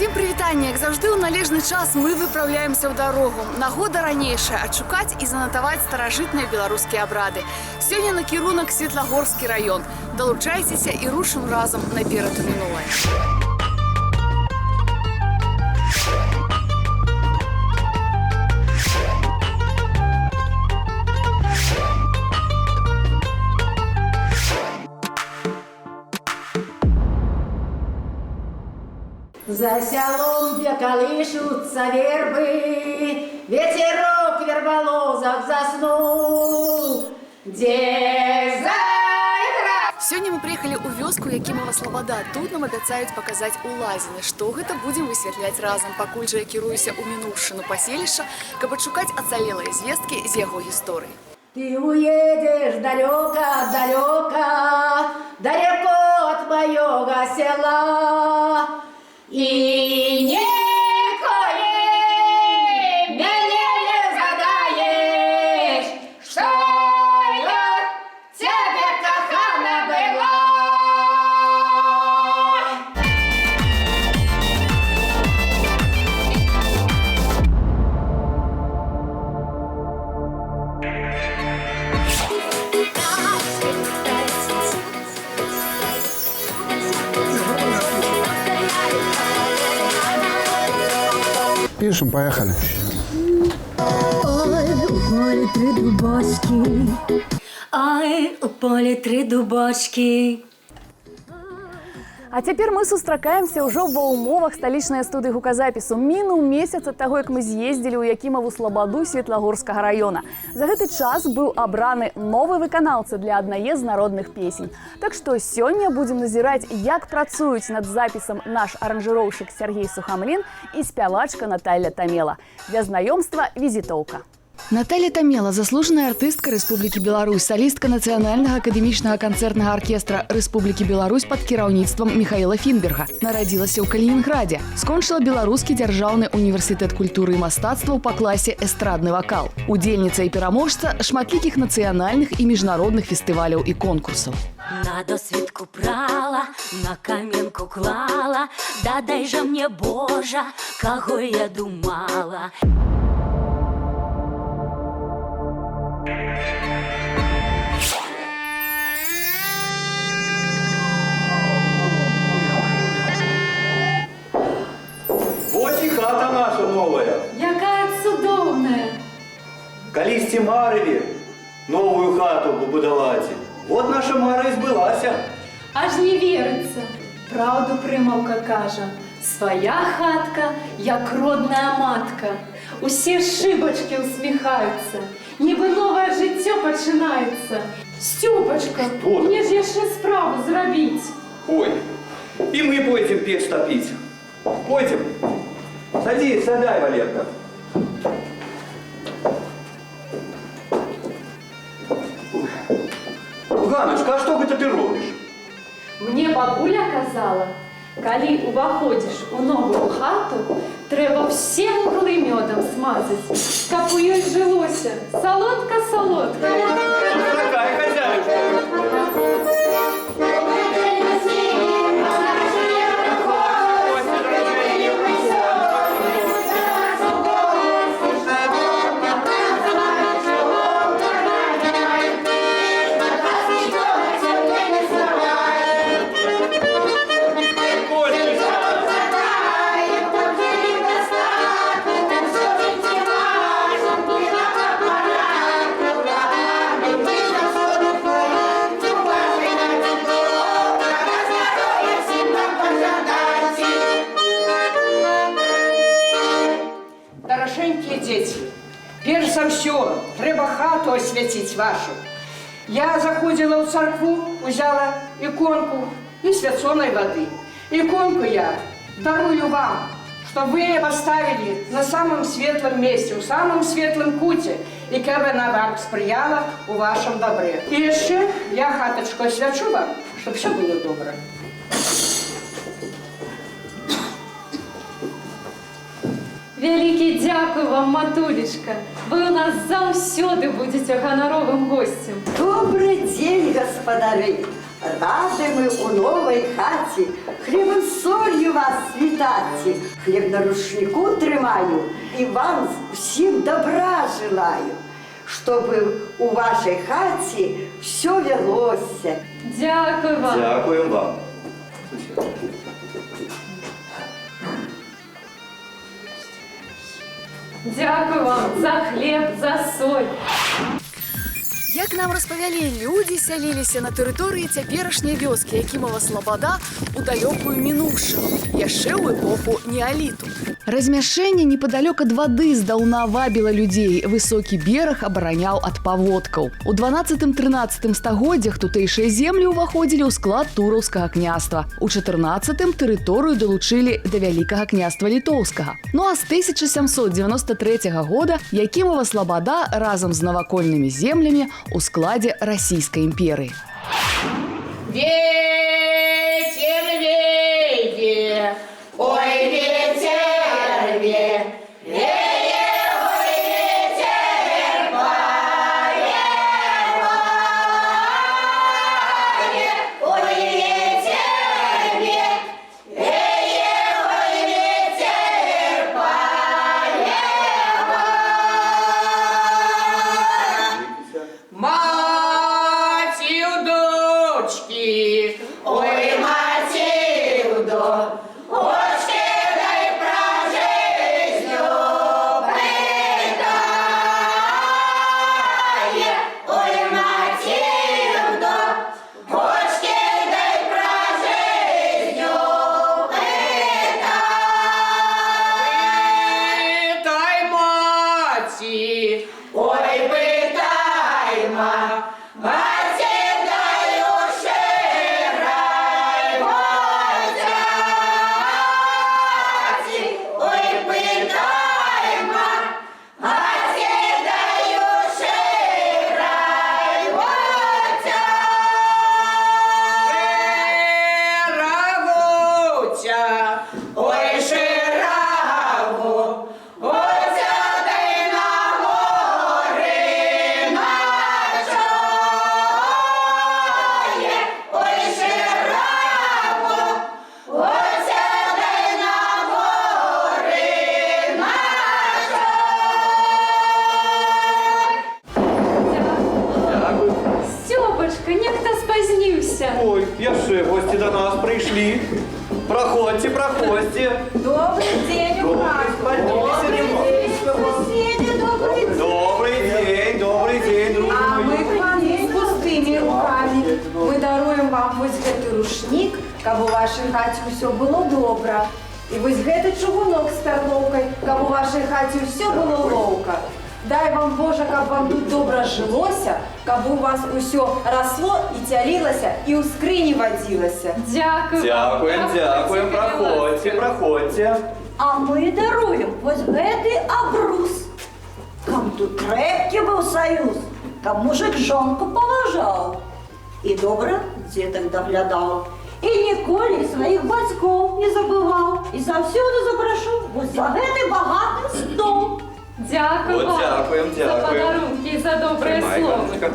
Всім прывітанне, як заўжды ў належны час мы выпраўляемся ў дарогу. Нагода ранейшая адшукаць і занатаваць старажытныя беларускія абрады. Сёння накірунак Светлагорскі раён. Далучайцеся і рушым разам наперад у мінулае. За сялом колышутся вербы, ветерок верболозов заснул, где заиграл. Сёння мы приехали ў вёску Якімова Слабада. Тут нам абяцаюць паказаць улазіны. Што гэта будзем высвятляць разам, пакуль жа я кіруюся ў мінуўшчыну паселішча, каб адшукаць ацалелыя звесткі з яго гісторыі. Ты уедешь далеко, далеко от моего села. И николи меня не задаешь, что я тебе кохана была. Пишем, поехали. Ой, у полі три дубочки. Ой, у полі три дубочки. А цяпер мы сустракаемся ўжо ва ўмовах сталічнай студыі гуказапісу. Мінуў месяц ад таго, як мы з'ездзілі ў Якімаву Слабаду Светлагорскага раёна. За гэты час быў абраны новы выканаўца для аднае з народных песень. Так што сёння будзем назіраць, як працуюць над запісам наш аранжыроўшчык Сергей Сухамлін і спявачка Наталья Тамела. Для знаёмства візітоўка. Наталья Тамела – заслуженная артыстка Республики Беларусь, солистка Национального академичного концертного оркестра Республики Беларусь под кіраўніцтвам Михаила Фінберга. Нарадзілася ў Калининграде. Скончыла Беларускі дзяржаўны універсітэт культуры і мастацтваў па класе эстрадны вакал. Удзельніца і пераможца шматлікіх нацыянальных і міжнародных фестываляў і конкурсаў. На досвідку прала, на каменку клала, да дай жа мне, Божа, каго я думала. Вот и хата наша новая. Якая цудоўная. Калісьці марылі новую хату побудаваць. Вот наша мара і збылася. Аж не верится. Правду прымаўка кажа. Свая хатка, як родная матка. Усе шибочки усміхаюцца. Нібы новае жыццё пачынаецца. Стюпачка, мне ж яшчэ справу зрабіць. Ой, и мы пойдем печь топить. Пойдем. Садись, садай, Валерка. Ганочка, а что гэта ты робишь? Мне бабуля казала, калі уваходзіш у новую хату, трэба все вуглы мёдам смазаць, каб у ёй жылося салодка-салодка. Такая хозяюшка. Перш за ўсё, трэба хату асвяціць вашу. Я заходзіла ў царкву, узяла іконку і свяцонай вады. Іконку я дарую вам, што вы паставілі на самым светлым месцы, ў самым светлым куце, і каб яна вам спрыяла ў вашым дабрэ. І яшчэ я хатачку асвячу вам, щоб все было добра. Великий дякую вам, матулечка. Вы у нас заўсёды будете гоноровым гостем. Добрый день, господари! Рады мы у новой хате, хлебом солью вас вітати. Хлеб на рушнику тримаю и вам всем добра желаю, чтобы у вашей хате все велося. Дякую вам. Дякуємо вам. Дякую вам за хлеб, за соль. Як нам распавялі, людзі сяліліся на тэрыторыі цяперашняй вёскі Якімова Слабада у далёкую мінуўшчыну, яшчэ ў эпоху неаліту. Размяшчэнне непадалёк ад вады здаўна вабіла людзей, высокі бераг абараняў ад паводкаў. У 12-13 стагоддзях тутэйшыя землі ўваходзілі ў склад Тураўскага княства. У 14-м тэрыторыю далучылі да Вялікага княства Літоўскага. Ну а з 1793 года Якімова Слабада разам з навакольнымі землямі у складе Российской империи. Ветер веет, ой, ветер веет, веет, ой, ветер поет, ой, ветер веет, веет, ой, ветер поет. Матилду, дочки, ой, Матилду, дочки, дай про жизнью предание. Ой, Матилду, дочки, дай про жизнью предание. Пытай, мати, ой, пытай, мать. Мати, даю ширай, мати, ой, пытай, мати, даю ширай, мати. Ой, шираву, оця дай на гори начає. Ой, шираву, оця дай на гори начає. Дякую. Стёпочка, некто спозднился. Ой, яшчэ гості до нас прийшли. Проходьте, проходьте. Добрый день, Добрый день, добрый день, друг А мой. мы к вам не с пустыми руками. Мы даруем вам вось гэты рушник, каб у вашай хаце ўсё было добра. І вось гэты чугунок з пярлоўкай, каб у вашай хаце ўсё было лоўка. Дай вам, Божа, каб вам тут добра жылося, каб у вас усё росло і цялілася, і ў скрыні вадзілася. Дякую. Дякуем, дякуем, проходьте, проходьте. А мы даруем вось гэты абрус. Каб тут крепкий был союз, каб мужик жонку поважал и добра дзетак доглядал. И ніколі своих бацькоў не забывал. И завсёды запрошу вот за гэты богатый стол. Дякую Вот вам дякуем, за дякуем. подарунки и за доброе Тримай, слово. Ганночка.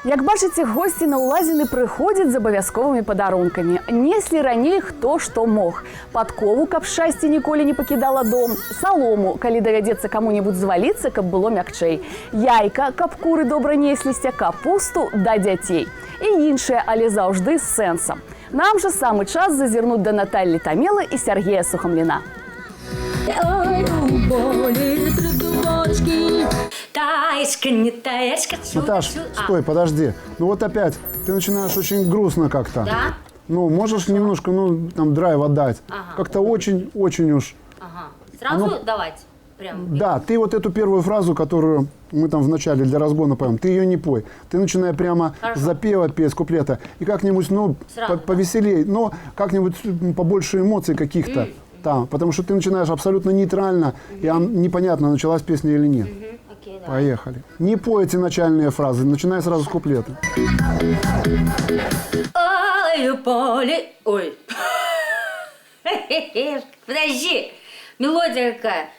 Як бачыце, госці на ўлазіны прыходзяць з абавязковымі падарункамі. Неслі раней хто што мог. Падкову, каб шчасце ніколі не пакідала дом, салому, калі давядзецца каму-небудзь зваліцца, каб было мякчэй, яйка, каб куры добра несліся, капусту да дзяцей. І іншае, але заўжды з сэнсам. Нам жа самы час зазірнуць да Наталлі Тамелы і Сергея Сухамліна. Таечка, не таечка, Наташ, стой, подожди. Ну вот опять, ты начинаешь очень грустно как-то. Да? Ну, можешь немножко, ну, там, драйв отдать. Ага. Как-то очень уж. Ага. Сразу Ну, давать? Прям. Да, ты вот эту первую фразу, которую мы там в начале для разгона поем, ты ее не пой. Ты начинай прямо Хорошо. с запева петь, с куплета. И как-нибудь, ну, Сразу, повеселей, но как-нибудь побольше эмоций каких-то. Да, потому что ты начинаешь абсолютно нейтрально, и непонятно, началась песня или нет. Окей. Поехали. Не пой эти начальные фразы, начинай сразу с куплета. Ой, поле... Ой. Подожди. Мелодия какая?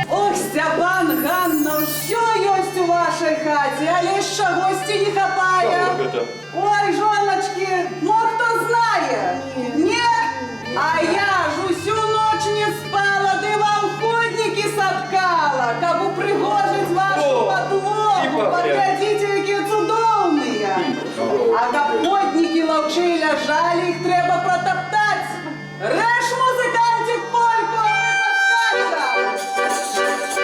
Ох, Степан, Ганна, все есть у вашей хате, а лишь гости не хапая. Ой, жоночки, ну кто знает? Нет? А я ж всю ночь не спала, да вам ходники соткала, как бы пригожить вашу подлогу, подглядите, какие цудовные. А как ходники ловчи лежали, их треба протоптать. Реш, музыкантик, польку, а вы подскажете.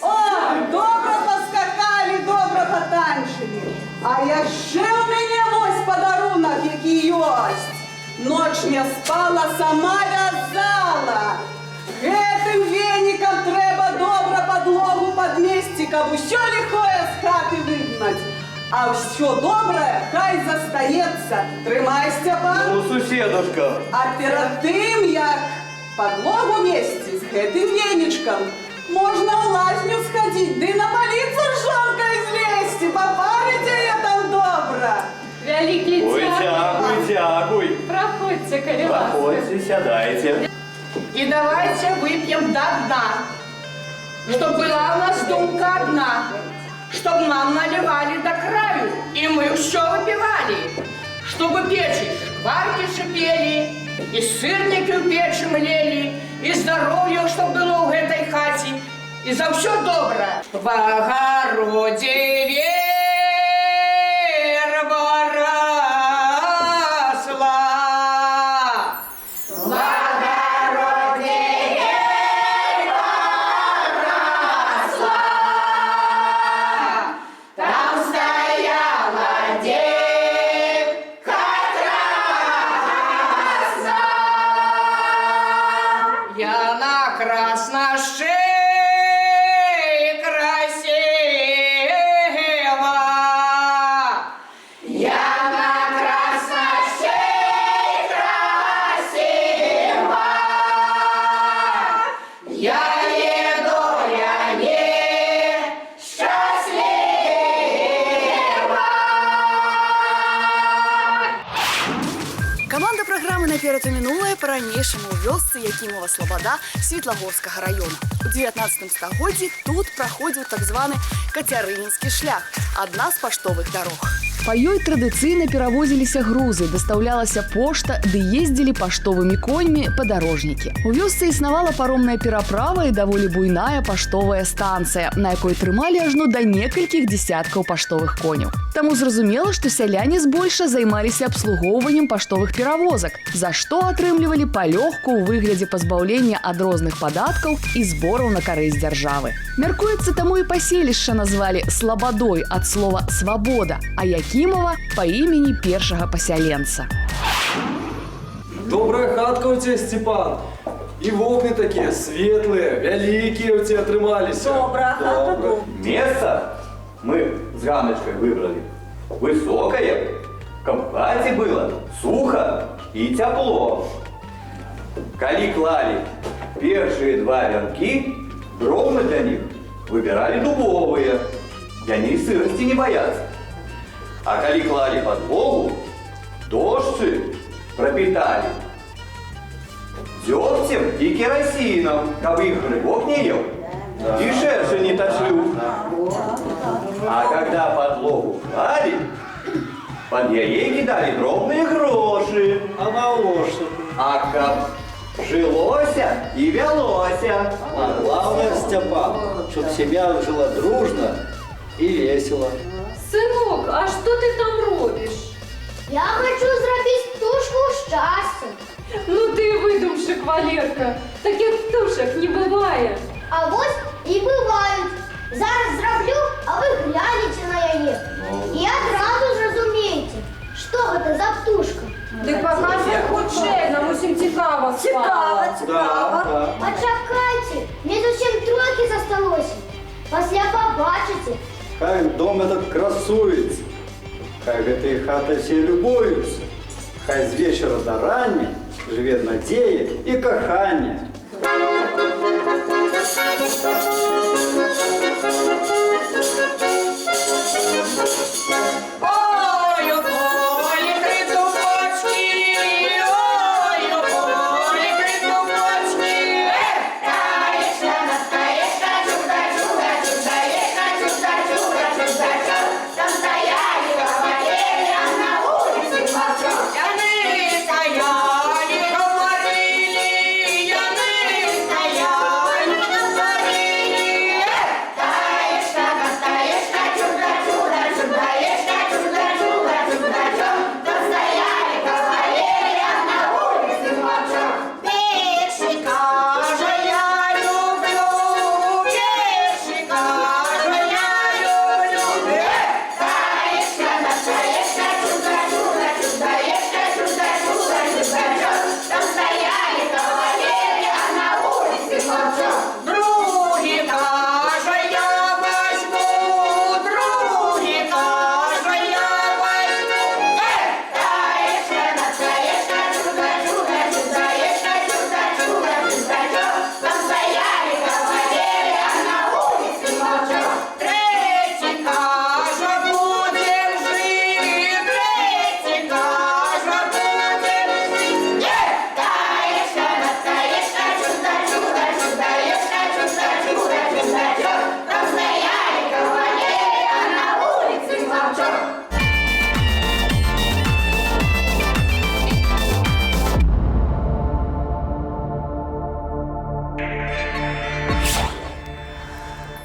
Ой, добро поскакали, добро потанчили. А яще у мене ось подарунок, який есть. Ночь не спала, сама вязала. Гэтым веником треба добро подлогу подмести, каб усё лихое з хаты вигнать. А все доброе хай застається. Тримай, Степан. Ну, суседушка. А перед тим, як подлогу мести з гэтым веничком, можна в лазню сходить, да и напалиться с жонкой злезти. Попарите я там добро. Великий Ой, дякую. дякуй, дякуй. Проходьте, Калилас. Проходьте, сядайте. И давайте выпьем до дна, чтоб была у нас думка одна, чтоб нам наливали до краю, и мы все выпивали, чтобы печи шкварки шипели, и сырники в печи млели, и здоровье, чтоб было в этой хате, и за все добро. В огороде верба росла. В огороде верба росла. Там стояла девка красна. Я на красной шее красива. Я на красной шее красива. Я еду, я не счастлива. Каманда праграмы «Наперад у мінулае» па-ранейшаму ў вёсцы Якімова Слабада Светлагорскага раёна. У 19 стагоддзі тут праходзіў так званы Кацярынінскі шлях, адна з паштовых дарог. Па ёй традыцыйна перавозіліся грузы, дастаўлялася пошта, ды ездзілі паштовымі коньмі падарожнікі. У вёсцы існавала паромная пераправа і даволі буйная паштовая станцыя, на якой трымалі ажно да некалькіх дзесяткаў паштовых коняў. Таму зразумела, што сяляне збольша займаліся абслугоўваннем паштовых перавозак, за што атрымлівалі палёгку ў выглядзе пазбаўлення ад розных падаткаў і збораў на карысць дзяржавы. Мяркуецца, таму і паселішча назвалі Слабадой ад слова «свабода», а Якімова па імені першага пасяленца. Добрая хатка у тебя, Степан. И вокны такие светлые, великие у тебя отрымались. Добрая хата, добрая. Место мы с Ганночкой выбрали высокое, в хате было сухо и тепло. Коли клали первые два венки, дровны для них выбирали дубовые, и они сырости не боятся. А коли клали подлогу, дождцы пропитали дегтем и керосином, как их рыбок не ел, и шершень не точил. А когда подлогу клали, под яйки дали дробные гроши. А на лошадь? А как жилося и велося. А главное, Степан, чтобы семья жила дружно и весело. Синок, а що ти там робиш? Я хочу зробити птушку щастя. Ну ти видумшик, Валерка. Таких птушок не буває. А вось і бываюць. Зараз зраблю, а вы глянете на яе. І адразу зразумееце, што гэта за птушка. Дык пакажи хутчэй, нам усім цікава стала. Цікава, цікава. Пачакайце, мне зусім трохі засталося. Пасля побачыце. Хай дом этот красуется, хай этой хатой все любуются, хай с вечера до рання живет надея и кохание.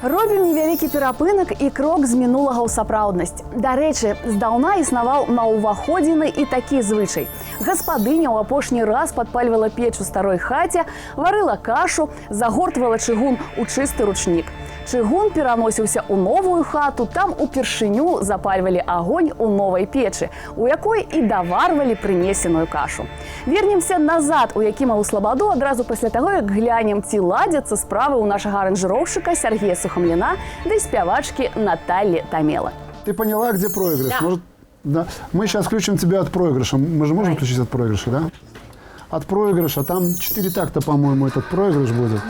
Робім невялікі перапынак і крок з мінулага ў сапраўднасць. Дарэчы, здаўна існаваў на ўваходзіны і такі звычай. Гаспадыня ў апошні раз падпальвала печ у старой хаце, варыла кашу, загортвала чыгун у чысты ручнік. Чыгун пераносіўся ў новую хату, там упершыню запальвалі агонь у новай печы, у якой і даварвалі прынесеную кашу. Вернемся назад у Якімаву Слабаду адразу пасля таго, як глянем, ці ладзяцца справы ў нашага аранжыроўшчыка Сергея Сухамліна ды спявачкі Натальи Тамела. Ты поняла, где проигрыш? Да. Может, да. Мы сейчас включим тебя от проигрыша. Мы же можем включить от проигрыша, да? От проигрыша. Там 4 такта, по-моему, этот проигрыш будет.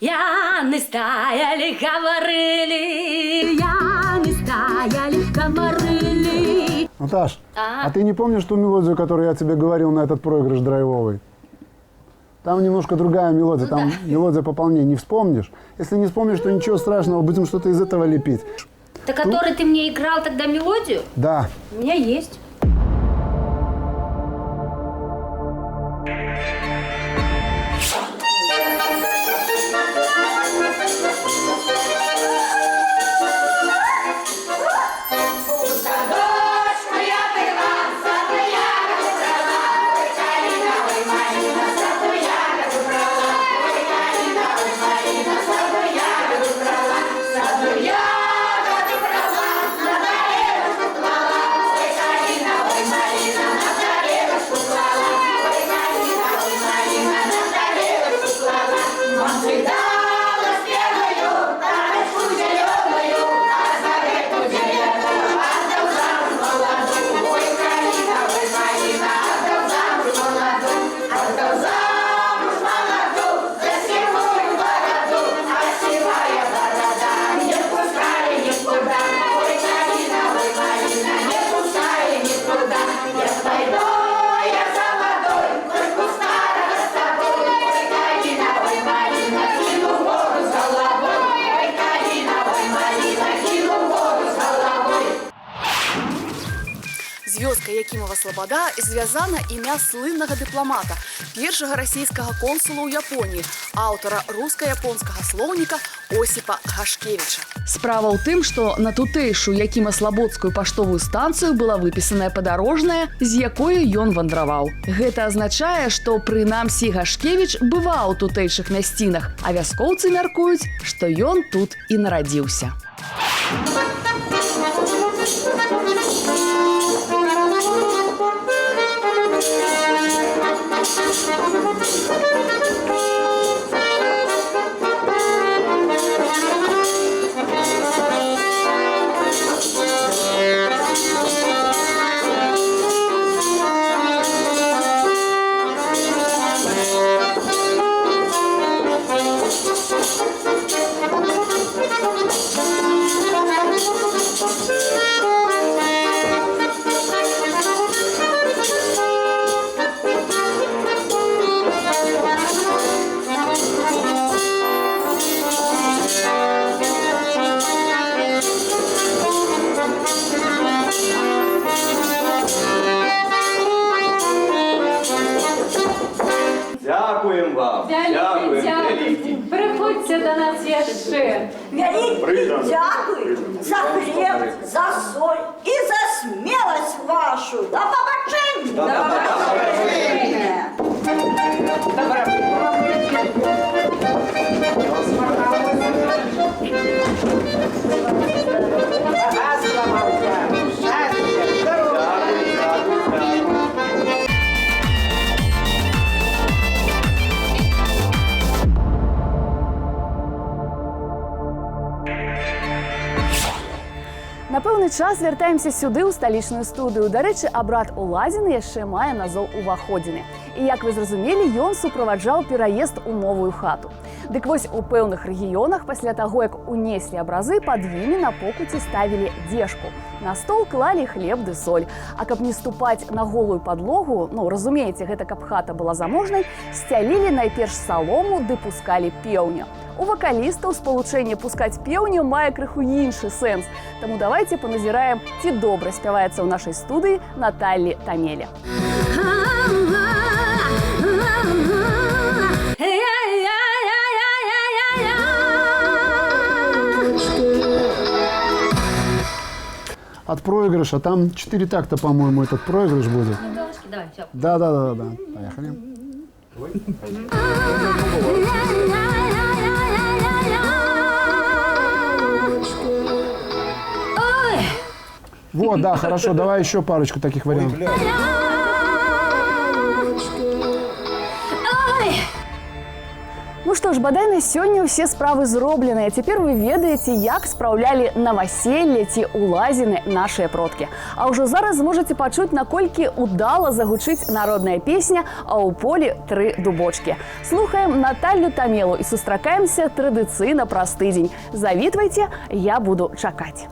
Яны стаяли, говорили, яны стаяли, говорили. Наташ, а ты не помнишь ту мелодию, которую я тебе говорил на этот проигрыш драйвовый? Там немножко другая мелодия, там мелодия пополнее. Не вспомнишь? Если не вспомнишь, то ничего страшного, будем что-то из этого лепить. Та который ты мне играл тогда мелодию? Да. У меня есть. Вёска Якімава Слабада звязана імя слыннага дыпламата, першага расійскага консула ў Японіі, аўтара руска-японскага слоўніка Осіпа Гашкевіча. Справа ў тым, што на тутэйшую Якіма-Слабодскую паштовую станцыю была выпісаная падарожная, з якою ён вандраваў. Гэта азначае, што прынамсі Гашкевіч бываў у тутэйшых мясцінах, а вяскоўцы мяркуюць, што ён тут і нарадзіўся. Дякуємо вам. Дякую. Приходьте до нас яшчэ. Вялікі дякую за хлеб, за соль і за смелость вашу. До побачення! До побачення! На пэўны час вяртаемся сюды, ў сталічную студыю. Дарэчы, абрад улазіны яшчэ мае назоў уваходзіны. І, як вы зразумелі, ён суправаджаў пераезд у новую хату. Дык вось у пэўных рэгіёнах пасля таго, як унеслі абразы, пад імі на покуці ставілі дзежку. На стол клалі хлеб ды соль. А каб не ступаць на голую падлогу, разумееце, гэта каб хата была заможнай, сцялілі найперш салому ды пускалі пеўня. У вакалістаў спалучэнне пускаць пеўню мае крыху іншы сэнс. Таму давайце паназіраем, ці добра спяваецца ў нашай студыі Наталлі Тамеле. От проигрыша, там 4 такта, по-моему, этот проигрыш будет. Да. Поехали. Вот, да, хорошо, давай еще парочку таких вариантов. Ну што ж, бадай на сёння ўсе справы зробленыя. Цяпер вы ведаеце, як спраўлялі наваселле ці улазіны нашыя продкі. А ўжо зараз зможаце пачуць, наколькі удала загучыць народная песня «А ў полі 3 дубочкі». Слухаем Наталлю Тамелу і сустракаемся традыцыйна праз тыдзень. Завітвайце, я буду чакаць.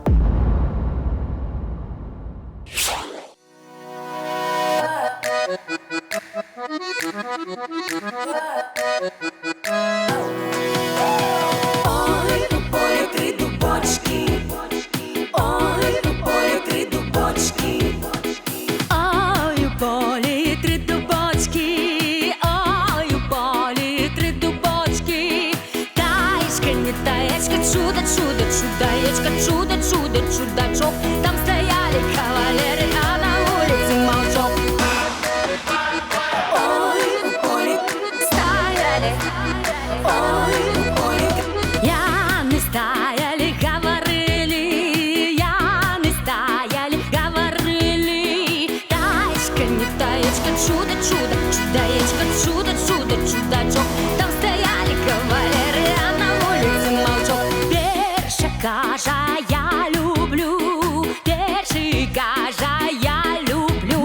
Ой, у полі 3 дубочки. Ой, у полі 3 дубочки. Ой, у полі 3 дубочки. Ой, у полі 3 дубочки. Таєчка, не таєчка, чудо, чудо, чудаєчка, чудо, чудо, чудачок. Там стояли кавалери, а на вулиці мовчок. Ой, у полі стояли. Ой, у полі. Я не стояли, говорили. Я не стояли, говорили. Таечка, не таечка, чудо, чудо, чудаечка, чудо, чудо, чудачок. Там стояли кавалеры, а на улице молчок. Перша кажа, я люблю. Перший кажа, я люблю.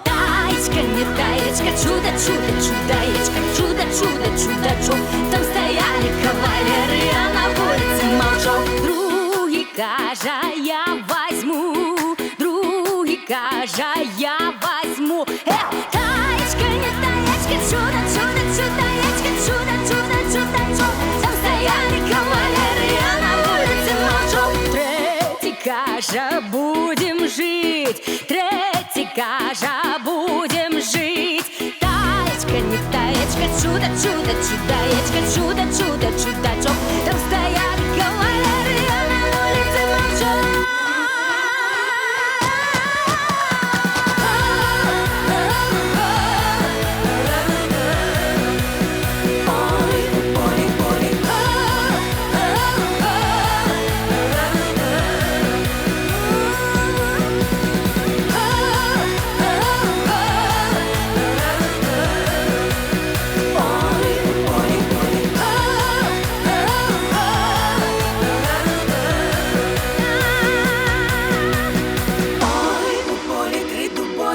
Таечка, не таечка, чудо, чудо, чудаечка, чудо, чудо, чудачок. Там стояли кавалеры, а на улице молчок. Другий кажа, я возьму. Другий кажа, я возьму. Таечка, не таечка, чудо, чудо, чудаечка, чудо, чудо, чудачок. Там стояли кавалеры, а на улице молчок. Третий кажа, будем жить. Третий кажа, будем жить. Таечка, не таечка, чудо, чудо, чудаечка, чудо, чудо, чудачок. Там стояли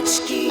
дубочки.